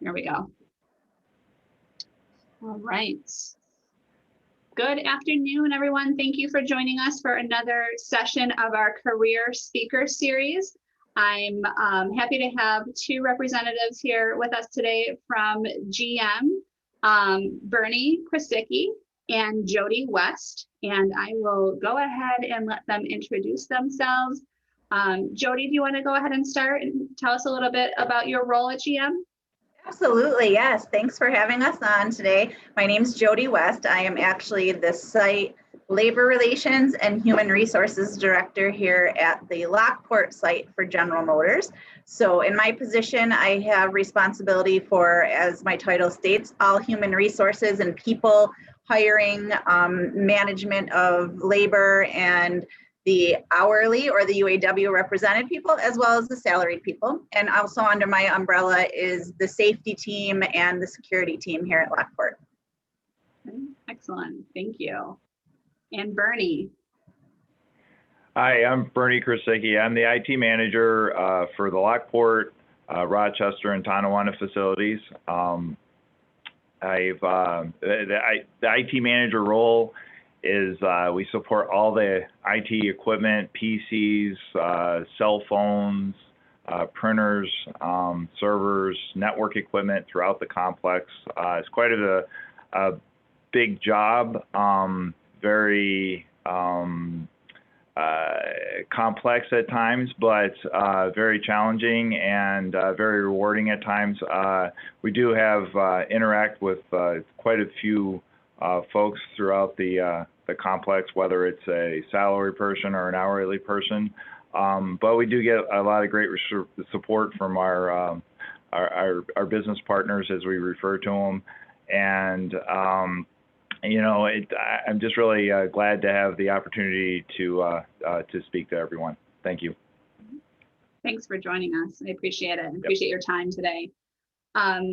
There we go. All right. Good afternoon, everyone. Thank you for joining us for another session of our Career Speaker Series. I'm happy to have two representatives here with us today from GM, Bernie Krasicki and Jodi West, and I will go ahead and let them introduce themselves. Jodi, do you want to go ahead and start and tell us a little bit about your role at GM? Absolutely, yes. Thanks for having us on today. My name is Jodi West. I am actually the site labor relations and human resources director here at the Lockport site for General Motors. So in my position, I have responsibility for, as my title states, all human resources and people hiring, management of labor and the hourly or the UAW represented people, as well as the salaried people. And also under my umbrella is the safety team and the security team here at Lockport. Excellent, thank you. And Bernie. Hi, I'm Bernie Krasicki. I'm the IT manager for the Lockport, Rochester, and Tonawanda facilities. The IT manager role is we support all the IT equipment, PCs, cell phones, printers, servers, network equipment throughout the complex. It's quite a big job, very complex at times, but very challenging and very rewarding at times. We do have interact with quite a few folks throughout the complex, whether it's a salary person or an hourly person. But we do get a lot of great support from our business partners, as we refer to them. And, you know, I'm just really glad to have the opportunity to speak to everyone. Thank you. Thanks for joining us. I appreciate it. I appreciate your time today.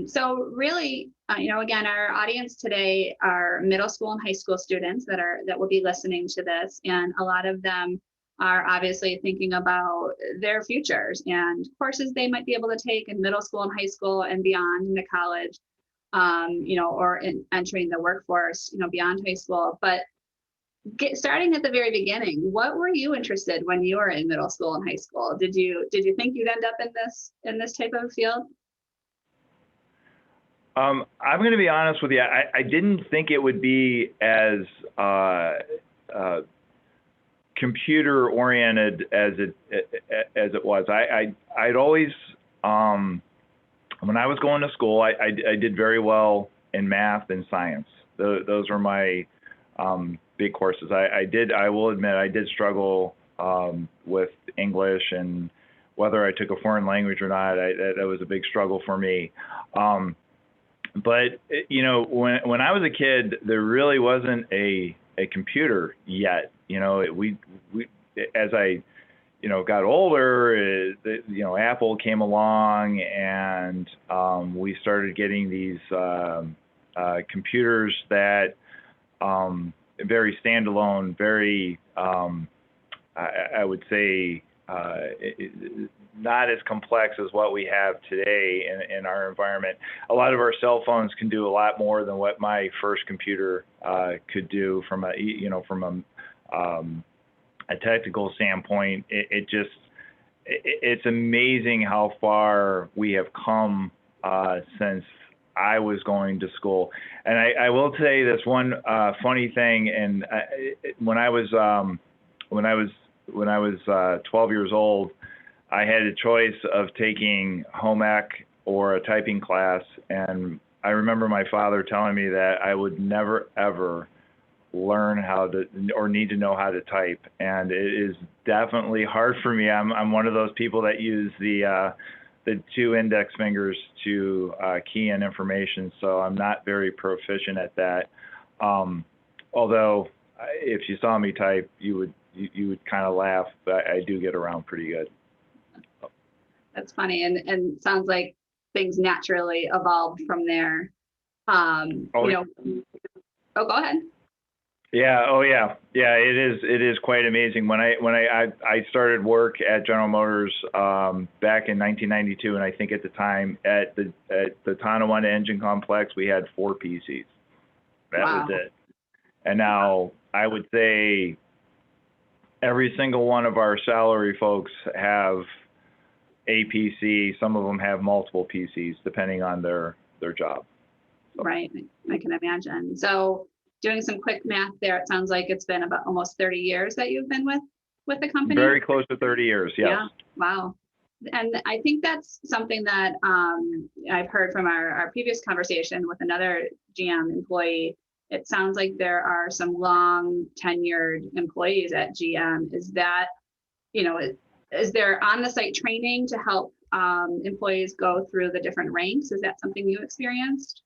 So really, you know, again, our audience today are middle school and high school students that will be listening to this, and a lot of them are obviously thinking about their futures and courses they might be able to take in middle school and high school and beyond into college, you know, or in entering the workforce, you know, beyond high school. But starting at the very beginning, what were you interested when you were in middle school and high school? Did you think you'd end up in this type of field? I'm going to be honest with you. I didn't think it would be as computer oriented as it was. I'd always, when I was going to school, I did very well in math and science. Those were my big courses. I will admit, I did struggle with English, and whether I took a foreign language or not, that was a big struggle for me. But you know, when I was a kid, there really wasn't a computer yet. You know, we as I, you know, got older, you know, Apple came along, and we started getting these computers that very standalone, very I would say not as complex as what we have today in our environment. A lot of our cell phones can do a lot more than what my first computer could do from a, you know, from a technical standpoint. It's amazing how far we have come since I was going to school. And I will say this one funny thing. And when I was 12 years old, I had a choice of taking home ec or a typing class, and I remember my father telling me that I would never ever learn how to or need to know how to type, and it is definitely hard for me. I'm one of those people that use the two index fingers to key in information, so I'm not very proficient at that. Although if you saw me type, you would kind of laugh, but I do get around pretty good. That's funny, and sounds like things naturally evolved from there. You know, oh, go ahead. Yeah. Oh, yeah. Yeah. It is quite amazing. When I started work at General Motors back in 1992, and I think at the time at the Tonawanda Engine Complex we had 4 PCs. That was it. And now I would say every single one of our salary folks have a PC. Some of them have multiple PCs depending on their job. So. Right. I can imagine. So doing some quick math there, it sounds like it's been about almost 30 years that you've been with the company. Very close to 30 years. Yes. Yeah. Wow. And I think that's something that I've heard from our previous conversation with another GM employee. It sounds like there are some long tenured employees at GM. Is that, is there on-the-site training to help employees go through the different ranks? Is that something you experienced?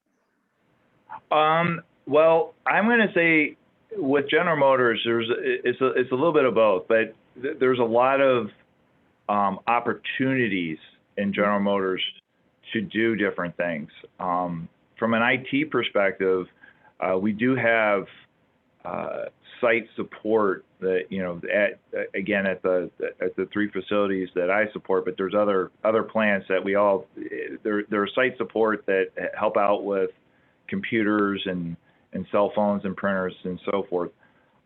Well, I'm going to say with General Motors, it's a little bit of both, but there's a lot of opportunities in General Motors to do different things. From an IT perspective, we do have site support that at the 3 facilities that I support, but there's other plants that there are site support that help out with computers and cell phones and printers and so forth.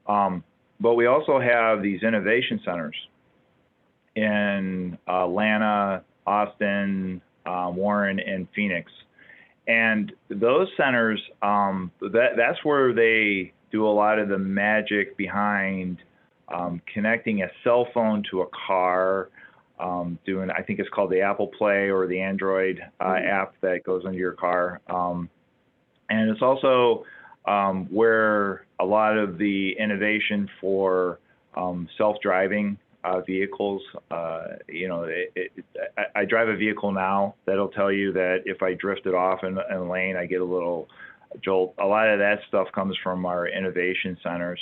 But we also have these innovation centers in Atlanta, Austin, Warren, and Phoenix. And those centers, that's where they do a lot of the magic behind connecting a cell phone to a car, I think it's called the Apple Play or the Android app that goes into your car. And it's also where a lot of the innovation for self-driving vehicles, I drive a vehicle now that'll tell you that if I drifted off in a lane, I get a little jolt. A lot of that stuff comes from our innovation centers.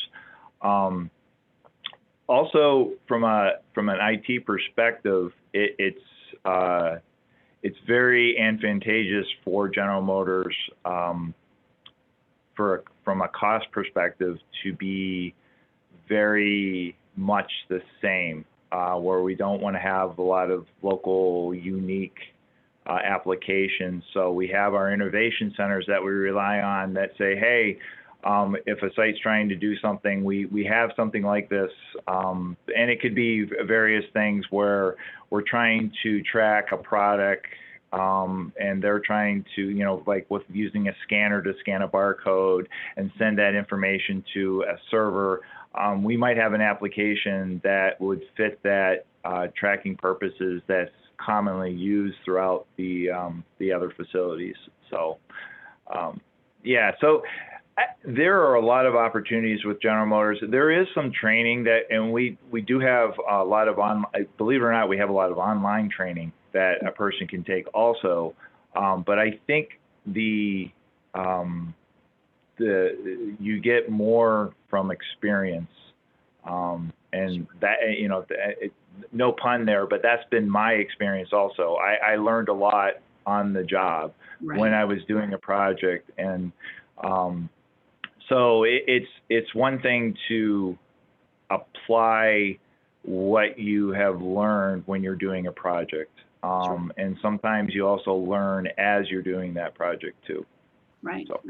Also, from an IT perspective, it's very advantageous for General Motors from a cost perspective to be very much the same, where we don't want to have a lot of local unique applications. So we have our innovation centers that we rely on that say, hey, if a site's trying to do something, we have something like this. And it could be various things where we're trying to track a product and they're trying to, like with using a scanner to scan a barcode and send that information to a server. We might have an application that would fit that tracking purposes that's commonly used throughout the other facilities. So, there are a lot of opportunities with General Motors. There is some training and we do have a lot of believe it or not, we have a lot of online training that a person can take also. But I think you get more from experience, and that no pun there, but that's been my experience also. I learned a lot on the job when I was doing a project, and so it's one thing to apply what you have learned when you're doing a project. And sometimes you also learn as you're doing that project too. Right. So.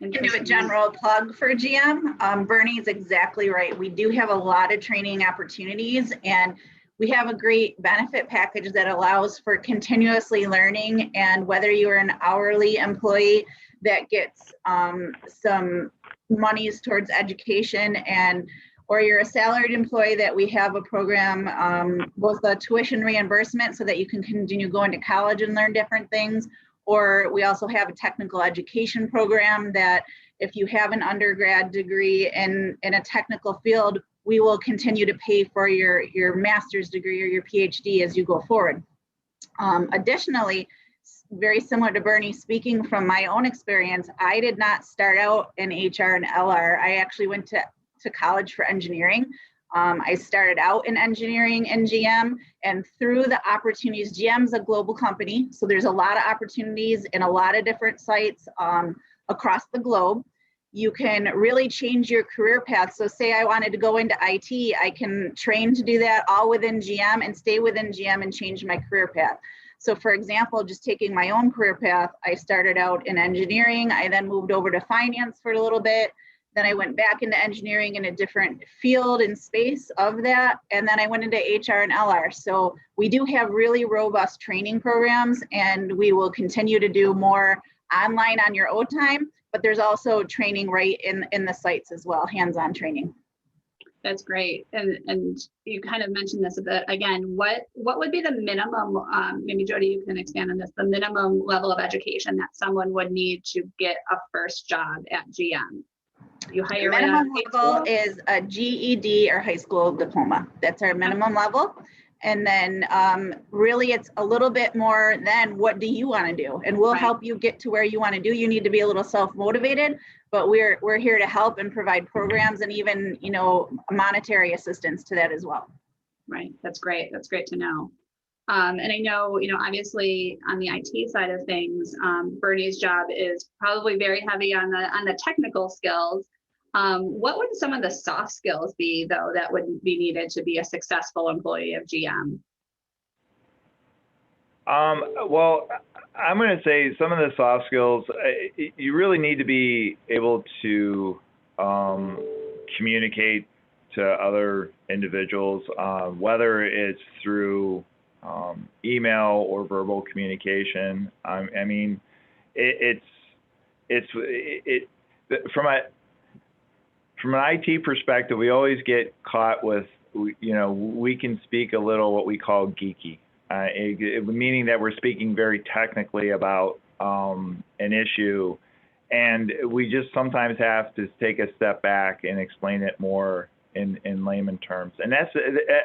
Can do a general plug for GM. Bernie's exactly right. We do have a lot of training opportunities, and we have a great benefit package that allows for continuously learning. And whether you're an hourly employee that gets some monies towards education, or you're a salaried employee, that we have a program, both the tuition reimbursement so that you can continue going to college and learn different things, or we also have a technical education program that if you have an undergrad degree in a technical field, we will continue to pay for your master's degree or your PhD as you go forward. Additionally, very similar to Bernie, speaking from my own experience, I did not start out in HR and LR. I actually went to college for engineering. I started out in engineering in GM, and through the opportunities, GM's a global company, so there's a lot of opportunities in a lot of different sites across the globe. you can really change your career path. So say I wanted to go into IT, I can train to do that all within GM and stay within GM and change my career path. So for example, just taking my own career path, I started out in engineering. I then moved over to finance for a little bit. Then I went back into engineering in a different field and space of that. And then I went into HR and LR. So we do have really robust training programs, and we will continue to do more online on your own time, but there's also training right in the sites as well, hands-on training. That's great. And you kind of mentioned this a bit again. What would be the minimum, maybe Jodi, you can expand on this, the minimum level of education that someone would need to get a first job at GM? You hire the minimum level is a GED or high school diploma. That's our minimum level. And then really it's a little bit more than what do you want to do? And we'll help you get to where you want to do. You need to be a little self-motivated, but we're here to help and provide programs and even, you know, monetary assistance to that as well. Right. That's great. That's great to know. And I know, you know, obviously on the IT side of things, Bernie's job is probably very heavy on the technical skills. What would some of the soft skills be, though, that would be needed to be a successful employee of GM? Well, I'm going to say some of the soft skills, you really need to be able to communicate to other individuals, whether it's through email or verbal communication. I mean, from an IT perspective, we always get caught with, you know, we can speak a little what we call geeky, meaning that we're speaking very technically about an issue, and we just sometimes have to take a step back and explain it more in layman terms. And that's,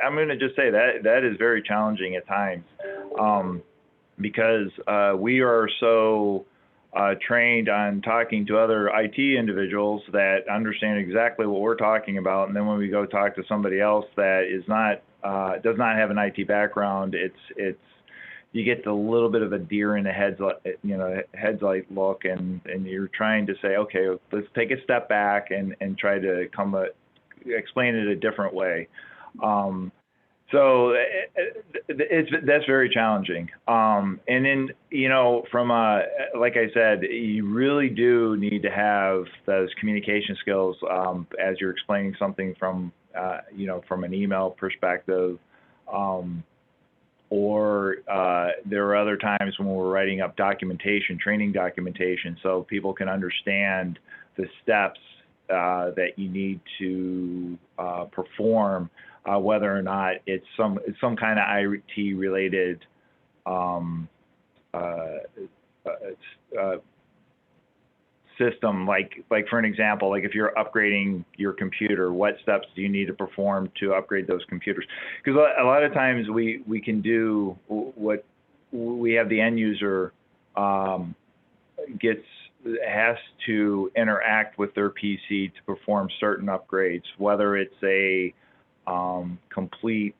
I'm going to just say that is very challenging at times, because we are so trained on talking to other IT individuals that understand exactly what we're talking about, and then when we go talk to somebody else that is not does not have an IT background, it's you get a little bit of a deer in the headlight look, and you're trying to say, okay, let's take a step back and try to explain it a different way. So that's very challenging. And then, you know, from like I said, you really do need to have those communication skills as you're explaining something from, you know, from an email perspective, or there are other times when we're writing up documentation, training documentation, so people can understand the steps that you need to perform, whether or not it's some kind of IT related system, like for an example, like if you're upgrading your computer, what steps do you need to perform to upgrade those computers? Because a lot of times we can do what we have the end user has to interact with their PC to perform certain upgrades, whether it's a complete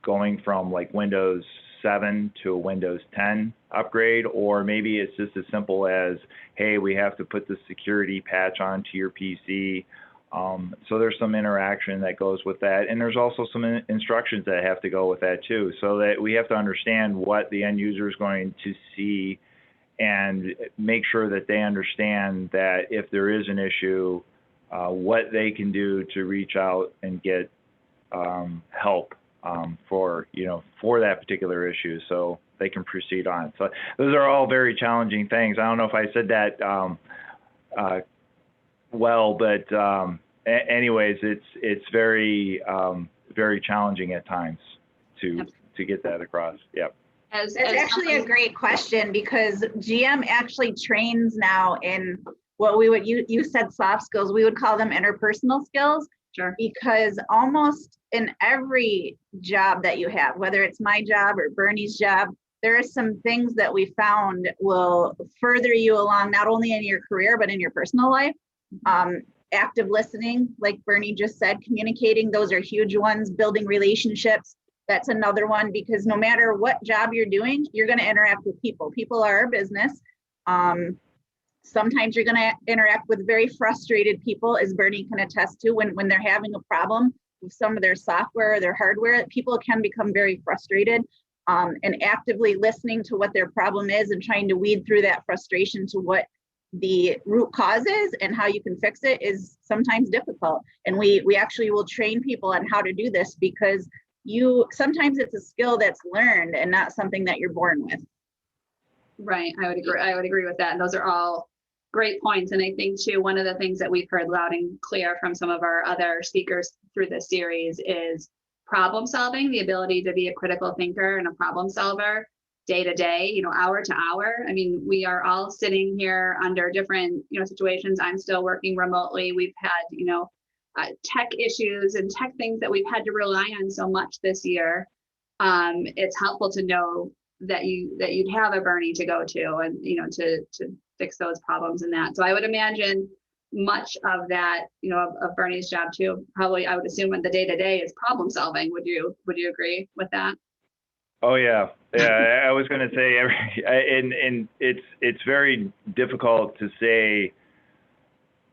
going from like Windows 7 to a Windows 10 upgrade, or maybe it's just as simple as, hey, we have to put the security patch onto your PC. So there's some interaction that goes with that, and there's also some instructions that have to go with that too, so that we have to understand what the end user is going to see and make sure that they understand that if there is an issue, what they can do to reach out and get help for that particular issue, so they can proceed on. So those are all very challenging things. I don't know if I said that well, but anyways, it's very very challenging at times to get that across. Yep. That's actually a great question, because GM actually trains now in what we would, you said soft skills, we would call them interpersonal skills. Sure. Because almost in every job that you have, whether it's my job or Bernie's job, there are some things that we found will further you along, not only in your career, but in your personal life. Active listening, like Bernie just said, communicating, those are huge ones. Building relationships, that's another one, because no matter what job you're doing, you're going to interact with people. People are our business. Sometimes you're going to interact with very frustrated people, as Bernie can attest to, when they're having a problem with some of their software or their hardware. People can become very frustrated, and actively listening to what their problem is and trying to weed through that frustration to what the root cause is and how you can fix it is sometimes difficult. And we actually will train people on how to do this, because sometimes it's a skill that's learned and not something that you're born with. Right. I would agree with that. And those are all great points. And I think too, one of the things that we've heard loud and clear from some of our other speakers through this series is problem solving, the ability to be a critical thinker and a problem solver day to day, hour to hour. I mean, we are all sitting here under different, situations. I'm still working remotely. We've had, tech issues and tech things that we've had to rely on so much this year. It's helpful to know that you'd have a Bernie to go to and, to fix those problems and that. So I would imagine much of that, of Bernie's job too, probably I would assume in the day-to-day is problem solving. Would you agree with that? Oh yeah. I was going to say, and it's very difficult to say,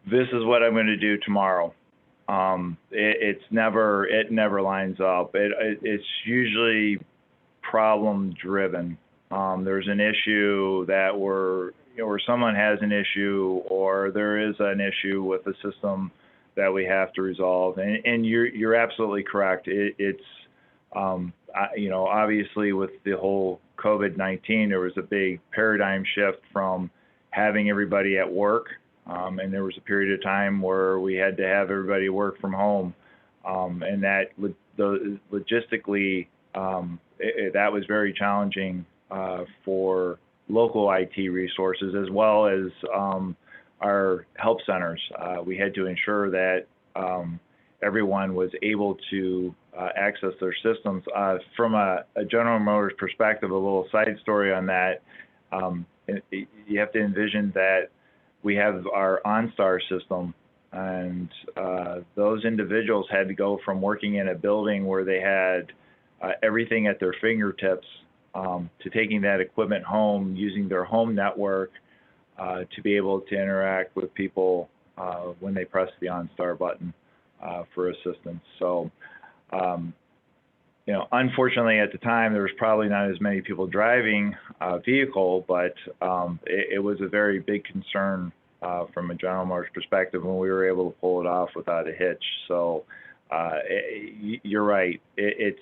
this is what I'm going to do tomorrow. It never lines up. It's usually problem driven. There's an issue that where someone has an issue, or there is an issue with the system that we have to resolve. And you're absolutely correct. It's obviously with the whole COVID-19, there was a big paradigm shift from having everybody at work. And there was a period of time where we had to have everybody work from home. And that logistically, that was very challenging for local IT resources, as well as our help centers. We had to ensure that everyone was able to access their systems. From a General Motors perspective, a little side story on that, you have to envision that we have our OnStar system, and those individuals had to go from working in a building where they had everything at their fingertips to taking that equipment home, using their home network to be able to interact with people when they press the OnStar button for assistance. So, unfortunately at the time, there was probably not as many people driving a vehicle, but it was a very big concern from a General Motors perspective when we were able to pull it off without a hitch. So you're right. It's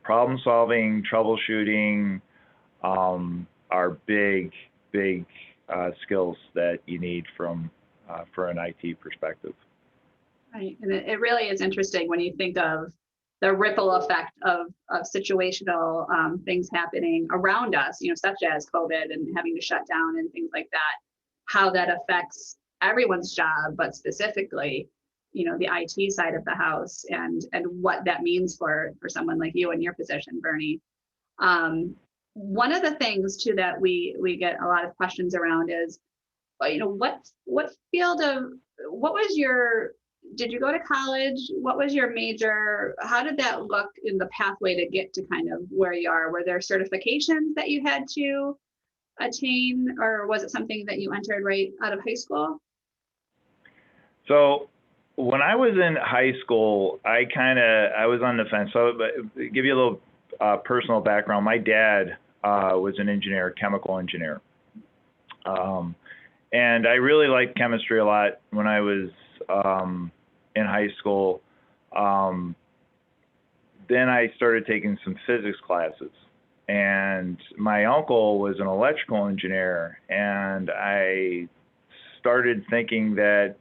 problem solving, troubleshooting are big skills that you need from for an IT perspective. Right, and it really is interesting when you think of the ripple effect of situational things happening around us, such as COVID and having to shut down and things like that, how that affects everyone's job, but specifically, the IT side of the house and what that means for someone like you in your position, Bernie. One of the things too that we get a lot of questions around is, what field of, did you go to college? What was your major? How did that look in the pathway to get to kind of where you are? Were there certifications that you had to attain, or was it something that you entered right out of high school? So when I was in high school, I was on the fence. So give you a little personal background. My dad was an engineer, chemical engineer. And I really liked chemistry a lot when I was in high school. Then I started taking some physics classes, and my uncle was an electrical engineer, and I started thinking that,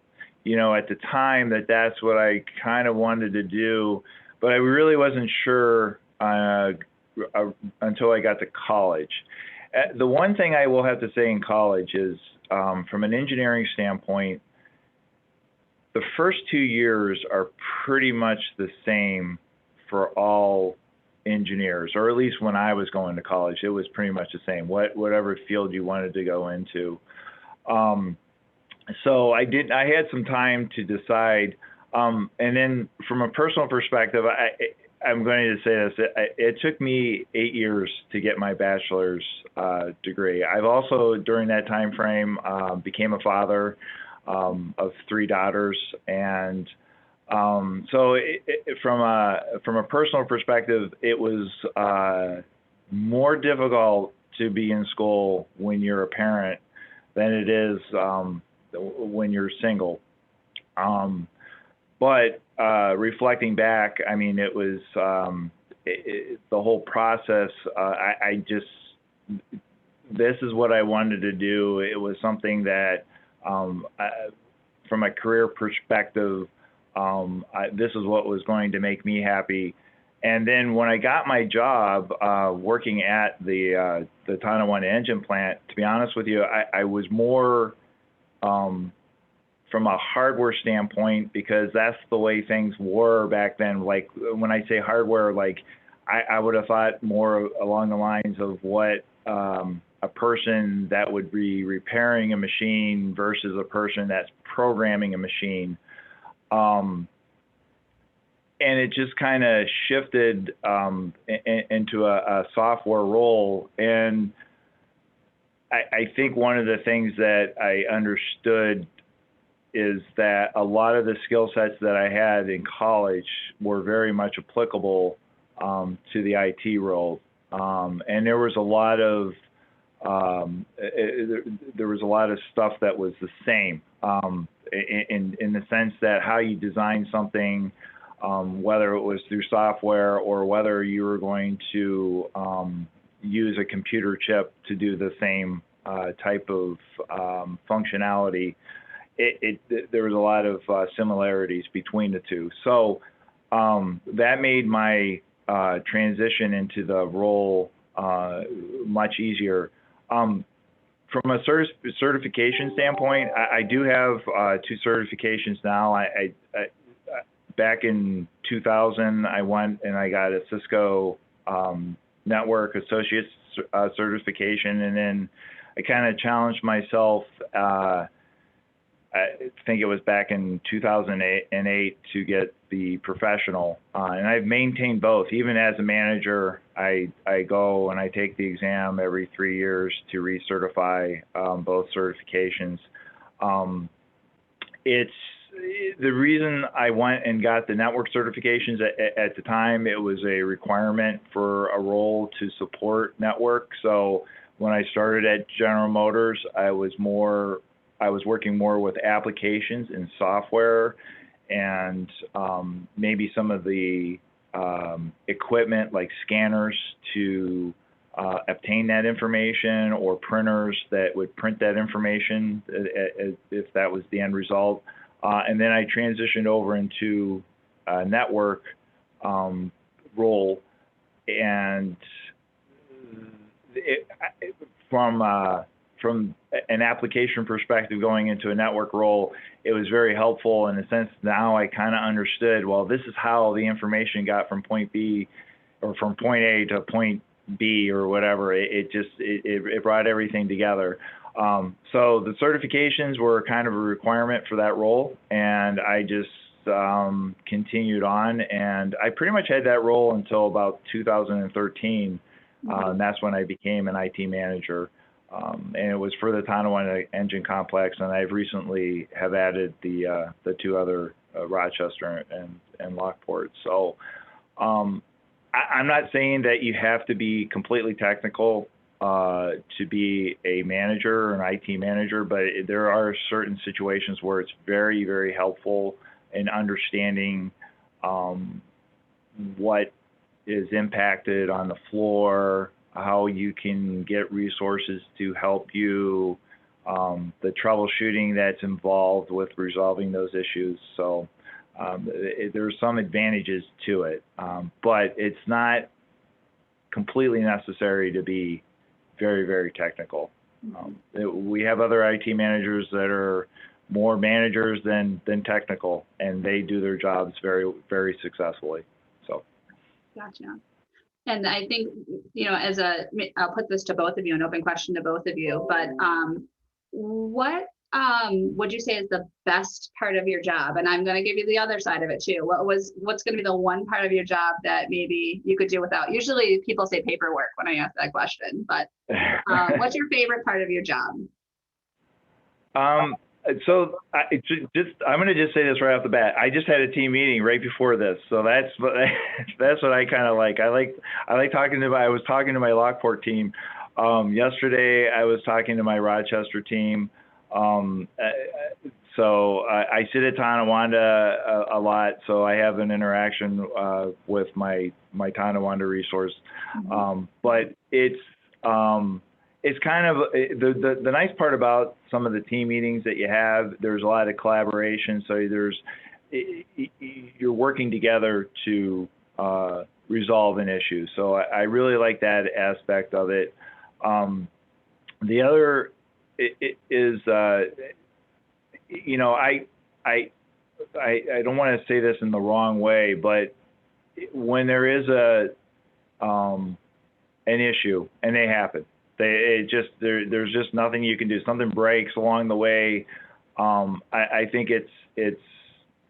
at the time that's what I kind of wanted to do, but I really wasn't sure until I got to college. The one thing I will have to say in college is, from an engineering standpoint, the first 2 years are pretty much the same for all engineers, or at least when I was going to college, it was pretty much the same, whatever field you wanted to go into. So I had some time to decide. And then from a personal perspective, I'm going to say this. It took me 8 years to get my bachelor's degree. I've also, during that time frame, became a father of 3 daughters, and so from a personal perspective, it was more difficult to be in school when you're a parent than it is when you're single. But reflecting back, I mean, it was the whole process. I just, this is what I wanted to do. It was something that, from a career perspective, this is what was going to make me happy. And then when I got my job working at the Tonawanda engine plant, to be honest with you, I was more from a hardware standpoint, because that's the way things were back then. Like when I say hardware, like I would have thought more along the lines of what a person that would be repairing a machine versus a person that's programming a machine. And it just kind of shifted into a software role. And I think one of the things that I understood is that a lot of the skill sets that I had in college were very much applicable to the IT role. And there was a lot of stuff that was the same in the sense that how you design something, whether it was through software or whether you were going to use a computer chip to do the same type of functionality. There was a lot of similarities between the two. So that made my transition into the role much easier. From a certification standpoint, I do have 2 certifications now. Back in 2000, I went and I got a Cisco Network Associates certification, and then I kind of challenged myself. I think it was back in 2008 to get the professional, and I've maintained both. Even as a manager, I go and I take the exam every 3 years to recertify both certifications. It's the reason I went and got the network certifications at the time. It was a requirement for a role to support network. So when I started at General Motors, I was working more with applications and software, and maybe some of the equipment like scanners to obtain that information, or printers that would print that information if that was the end result. And then I transitioned over into a network role, and from an application perspective, going into a network role, it was very helpful in the sense now I kind of understood, well, this is how the information got from point B or from point A to point B or whatever. It brought everything together. So the certifications were kind of a requirement for that role, and I just continued on, and I pretty much had that role until about 2013, and that's when I became an IT manager. And it was for the Tonawanda Engine Complex, and I've recently have added the 2 other, Rochester and Lockport. So I'm not saying that you have to be completely technical to be a manager or an IT manager, but there are certain situations where it's very, very helpful in understanding what is impacted on the floor, how you can get resources to help you, the troubleshooting that's involved with resolving those issues. So there's some advantages to it, but it's not completely necessary to be very, very technical. We have other IT managers that are more managers than technical, and they do their jobs very, very successfully. So. Gotcha. And I think, I'll put this to both of you, an open question to both of you, but what would you say is the best part of your job? And I'm going to give you the other side of it too. What's going to be the one part of your job that maybe you could do without? Usually people say paperwork when I ask that question, but what's your favorite part of your job? So I'm going to just say this right off the bat. I just had a team meeting right before this, so that's what I kind of like. I was talking to my Lockport team yesterday. I was talking to my Rochester team. So I sit at Tonawanda a lot, so I have an interaction with my Tonawanda resource. But it's kind of the nice part about some of the team meetings that you have. There's a lot of collaboration, so you're working together to resolve an issue. So I really like that aspect of it. The other is, you know, I don't want to say this in the wrong way, but when there is an issue and they happen, there's just nothing you can do. Something breaks along the way. I think it's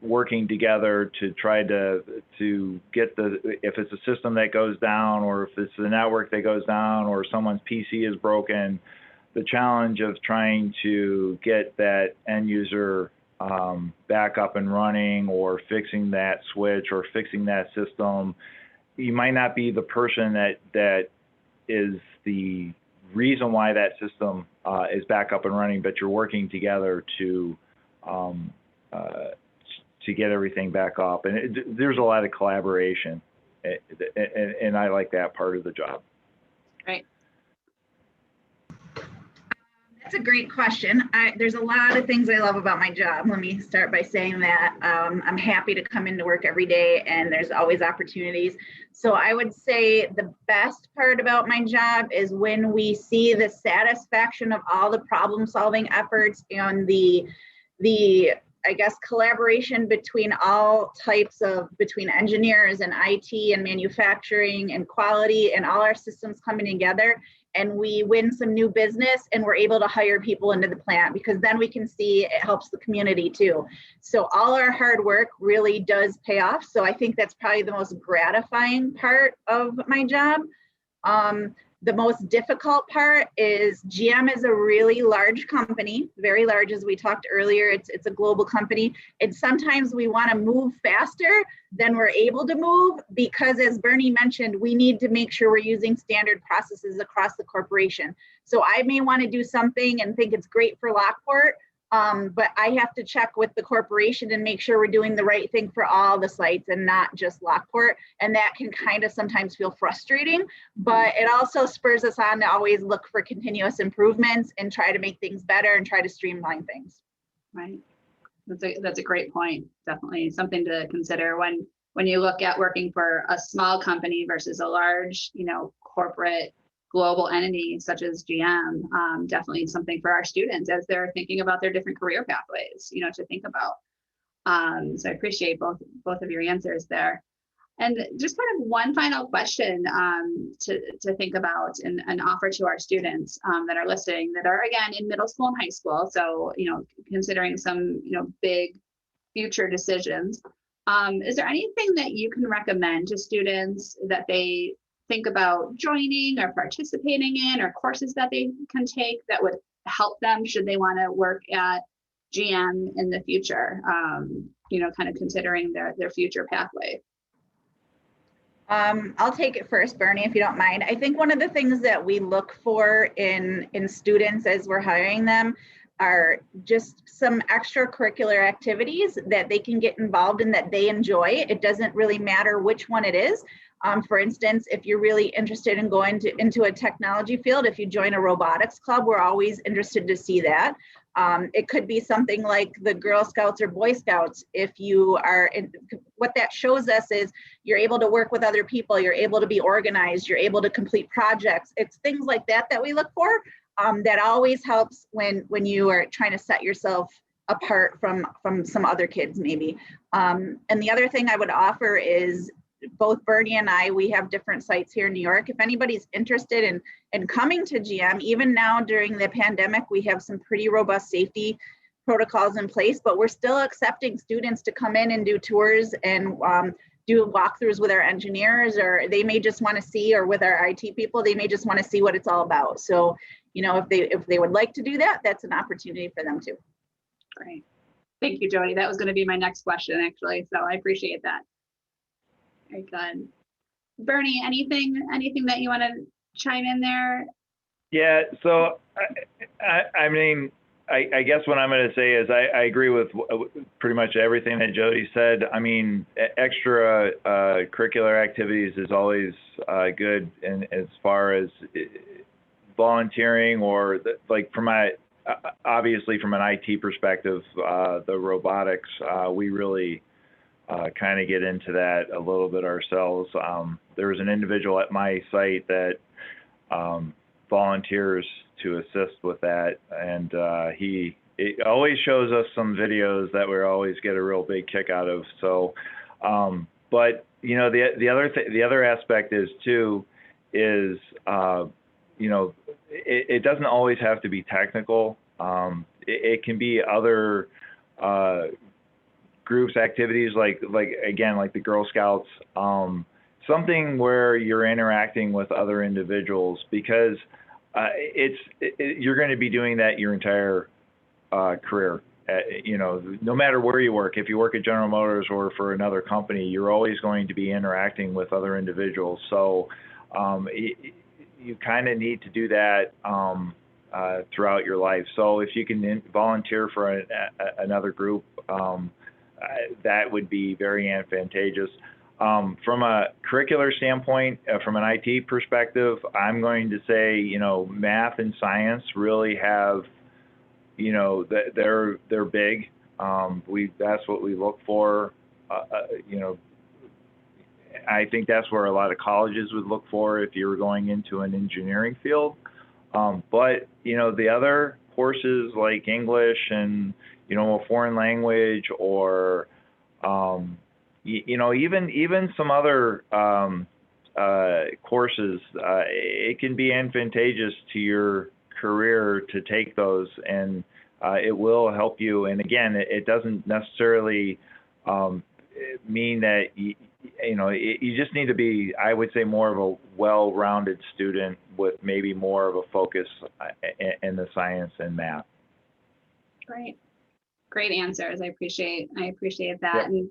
working together to try to get if it's a system that goes down, or if it's the network that goes down, or someone's PC is broken, the challenge of trying to get that end user back up and running, or fixing that switch, or fixing that system. You might not be the person that is the reason why that system is back up and running, but you're working together to get everything back up. And there's a lot of collaboration, and I like that part of the job. Right. That's a great question. There's a lot of things I love about my job. Let me start by saying that I'm happy to come into work every day, and there's always opportunities. So I would say the best part about my job is when we see the satisfaction of all the problem-solving efforts and the I guess collaboration between all types between engineers and IT and manufacturing and quality, and all our systems coming together, and we win some new business and we're able to hire people into the plant, because then we can see it helps the community too. So all our hard work really does pay off. So I think that's probably the most gratifying part of my job. The most difficult part is GM is a really large company, very large, as we talked earlier. It's a global company. And sometimes we want to move faster than we're able to move, because as Bernie mentioned, we need to make sure we're using standard processes across the corporation. So I may want to do something and think it's great for Lockport, but I have to check with the corporation and make sure we're doing the right thing for all the sites and not just Lockport. And that can kind of sometimes feel frustrating, but it also spurs us on to always look for continuous improvements and try to make things better and try to streamline things. Right. That's a great point. Definitely something to consider when you look at working for a small company versus a large, corporate global entity such as GM. Definitely something for our students as they're thinking about their different career pathways, to think about. So I appreciate both of your answers there. And just kind of one final question to think about and offer to our students that are listening, that are again in middle school and high school. So, considering some, big future decisions. Is there anything that you can recommend to students that they think about joining or participating in, or courses that they can take that would help them should they want to work at GM in the future, kind of considering their future pathway? I'll take it first, Bernie, if you don't mind. I think one of the things that we look for in students as we're hiring them are just some extracurricular activities that they can get involved in that they enjoy. It doesn't really matter which one it is. For instance, if you're really interested in going into a technology field, if you join a robotics club, we're always interested to see that. It could be something like the Girl Scouts or Boy Scouts. If you are, what that shows us is you're able to work with other people, you're able to be organized, you're able to complete projects. It's things like that we look for. That always helps when you are trying to set yourself apart from some other kids maybe. And the other thing I would offer is both Bernie and I, we have different sites here in New York. If anybody's interested in coming to GM, even now during the pandemic, we have some pretty robust safety protocols in place, but we're still accepting students to come in and do tours and do walkthroughs with our engineers, or they may just want to see, or with our IT people, they may just want to see what it's all about. So, you know, if they would like to do that, that's an opportunity for them too. Great. Thank you, Jodi. That was going to be my next question, actually. So I appreciate that. Very good. Bernie, anything that you want to chime in there? Yeah, so I mean, I guess what I'm going to say is I agree with pretty much everything that Jodi said. I mean, extra curricular activities is always good, and as far as volunteering or like obviously from an IT perspective, the robotics, we really kind of get into that a little bit ourselves. There was an individual at my site that volunteers to assist with that, and it always shows us some videos that we always get a real big kick out of. So, but you know, the other aspect is too is you know, it doesn't always have to be technical. It can be other groups, activities like again, like the Girl Scouts, something where you're interacting with other individuals, because you're going to be doing that your entire career. You know, no matter where you work, if you work at General Motors or for another company, you're always going to be interacting with other individuals. So you kind of need to do that throughout your life. So if you can volunteer for another group, that would be very advantageous. From a curricular standpoint, from an IT perspective, I'm going to say, you know, math and science really have, you know, they're big. That's what we look for. You know, I think that's where a lot of colleges would look for if you were going into an engineering field. But, you know, the other courses like English and, you know, a foreign language, or, you know, even some other courses, it can be advantageous to your career to take those, and it will help you. And again, it doesn't necessarily mean that you know, you just need to be, I would say, more of a well-rounded student with maybe more of a focus in the science and math. Great answers. I appreciate that. Yep.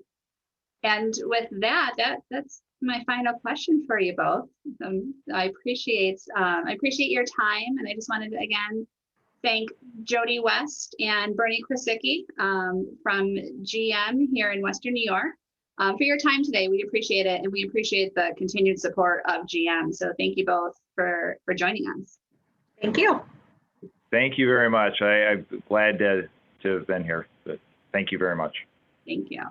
And with that, that's my final question for you both. I appreciate your time, and I just wanted to again thank Jodi West and Bernie Krasicki from GM here in Western New York for your time today. We appreciate it, and we appreciate the continued support of GM. So thank you both for joining us. Thank you. Thank you very much. I'm glad to have been here. But thank you very much. Thank you.